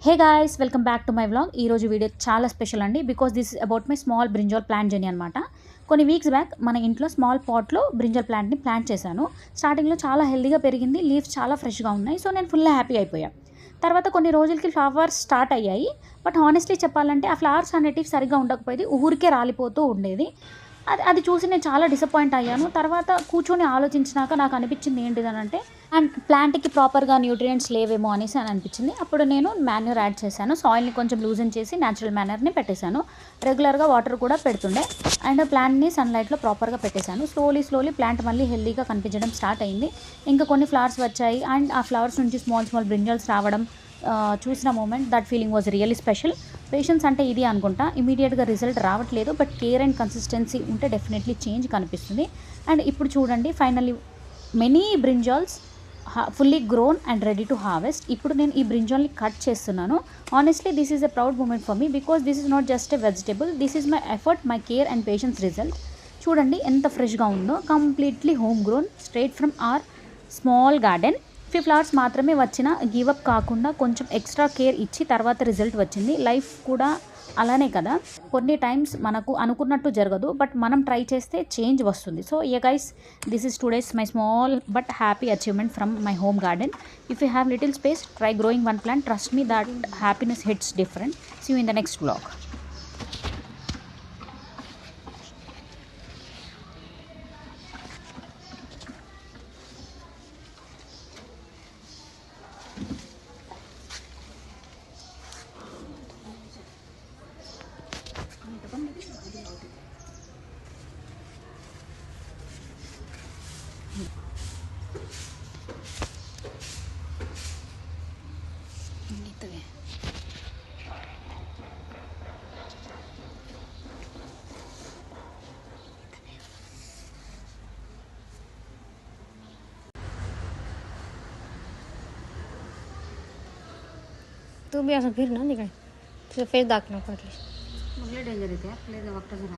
Hey guys, welcome back to my vlog. ఈరోజు video చాలా special అండి, because this is about my small brinjal plant journey అనమాట. కొన్ని weeks back మన ఇంట్లో స్మాల్ పాట్లో బ్రింజాల్ ప్లాంట్ని ప్లాంట్ చేశాను. స్టార్టింగ్లో చాలా హెల్దీగా పెరిగింది, లీవ్స్ చాలా ఫ్రెష్గా ఉన్నాయి. సో నేను ఫుల్ హ్యాపీ అయిపోయాను. తర్వాత కొన్ని రోజులకి ఫ్లవర్స్ స్టార్ట్ అయ్యాయి. బట్ హానెస్ట్లీ చెప్పాలంటే ఆ ఫ్లవర్స్ అనేటివి సరిగ్గా ఉండకపోయేది, ఊరికే రాలిపోతూ ఉండేది. అది చూసి నేను చాలా డిసప్పాయింట్ అయ్యాను. తర్వాత కూర్చొని ఆలోచించినాక నాకు అనిపించింది ఏంటిదనంటే, అండ్ ప్లాంట్కి ప్రాపర్గా న్యూట్రియంట్స్ లేవేమో అనేసి అని అనిపించింది. అప్పుడు నేను మాన్యూర్ యాడ్ చేశాను. సాయిల్ని కొంచెం లూజన్ చేసి న్యాచురల్ మాన్యూర్ని పెట్టేశాను. రెగ్యులర్గా వాటర్ కూడా పెడుతుండే అండ్ ప్లాంట్ని సన్లైట్లో ప్రాపర్గా పెట్టేశాను. స్లోలీ ప్లాంట్ మళ్ళీ హెల్దీగా కనిపించడం స్టార్ట్ అయింది. ఇంకా కొన్ని ఫ్లవర్స్ వచ్చాయి అండ్ ఆ ఫ్లవర్స్ నుంచి స్మాల్ బ్రింజల్స్ రావడం చూసిన moment, that feeling was really special. Patience అంటే ఇది అనుకుంటా. ఇమీడియట్గా రిజల్ట్ రావట్లేదు, బట్ కేర్ అండ్ కన్సిస్టెన్సీ ఉంటే డెఫినెట్లీ చేంజ్ కనిపిస్తుంది. అండ్ ఇప్పుడు చూడండి, finally many brinjals fully grown and ready to harvest. ఇప్పుడు నేను ఈ బ్రింజాల్ని కట్ చేస్తున్నాను. Honestly this is a proud moment for me, because this is not just a vegetable, this is my effort, my care and patience result. చూడండి ఎంత ఫ్రెష్గా ఉందో, completely home grown, straight from our small garden. Flowers మాత్రమే వచ్చిన give up కాకుండా కొంచెం extra care ఇచ్చి తర్వాత రిజల్ట్ వచ్చింది. లైఫ్ కూడా అలానే కదా, కొన్ని టైమ్స్ మనకు అనుకున్నట్టు జరగదు, బట్ మనం ట్రై చేస్తే చేంజ్ వస్తుంది. So guys, this is today's my small but happy achievement from my home garden. If you have little space, try growing one plant. Trust me, that happiness hits different. See you in the next vlog. तू भी असं फिर ना निघाय तुझं face दाखवणं पडले danger येते.